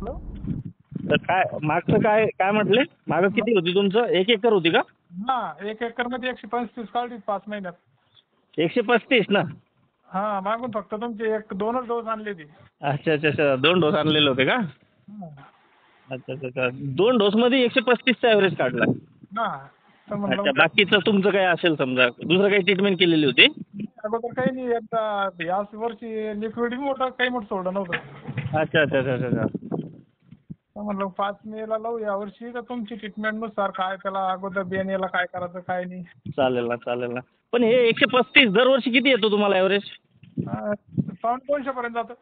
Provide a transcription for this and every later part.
Hello. तर काय मागचं काय काय म्हटले? मागं किती होती तुमचं? 1 एकर होती का? हा 1 एकर मध्ये 135 काढली 5 महिन्यात. 135 ना? हा मागून फक्त तुमचे 1-2च डोस आणले ती. अच्छा अच्छा अच्छा 2 डोस आणलेले होते का? अच्छा अच्छा अच्छा 2 डोस मध्ये 135 चा ॲव्हरेज काढला. हा तर म्हणलं अच्छा बाकीचं तुमचं काय असेल समजा दुसरं काही ट्रीटमेंट केलेली होती? अगोदर काही नाही आता याच वर्षी लिक्विड मोठं काही मोठं सोडलं नव्हतं. अच्छा अच्छा अच्छा अच्छा तर म्हणलं 5 मेला लावू यावर्षी तर तुमची ट्रीटमेंटनुसार काय त्याला अगोदर बियाण्याला काय करायचं काय नाही. चालेल ना चालेल ना. पण हे 135 दरवर्षी किती येतो तुम्हाला ॲव्हरेज? पाऊण 200 पर्यंत जातं.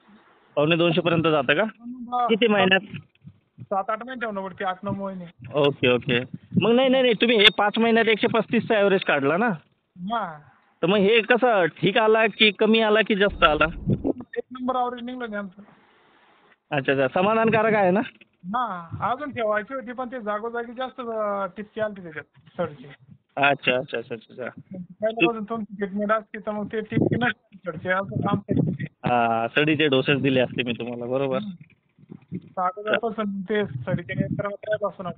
पावणे 200 पर्यंत जातं का? किती महिन्यात? 7-8 महिने ठेवणं पडते 8-9 महिने. Okay okay. मग नाही नाही नाही तुम्ही हे 5 महिन्यात 135 चा ॲव्हरेज काढला ना? हा तर मग हे कसं ठीक आला की कमी आला की जास्त आला? 1 नंबर ॲव्हरेज निघलं नाही आमचं. अच्छा अच्छा समाधानकारक आहे ना? हा अजून ठेवायची होती पण ते जागोजागी जास्त टिपकी आलती त्याच्यात सडची. अच्छा अच्छा अच्छा अच्छा पहिल्यापासून तुमची ट्रीटमेंट असते तर मग ते टिपकी नसते सडची असं आमचं ते. हां सडीचे डोसेस दिले असते मी तुम्हाला बरोबर. अगोदरपासून ते सडीचे नियंत्रण त्रास ना.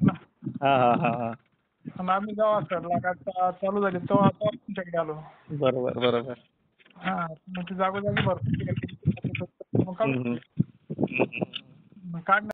हां हां हां हां आणि आम्ही जेव्हा सडला का चालू झाली तेव्हा तुमच्याकडे आलो. बरोबर बरोबर. हा मग ते जागोजागी भरपूर केली. मग हं, हं. काढून हं, हं. काढ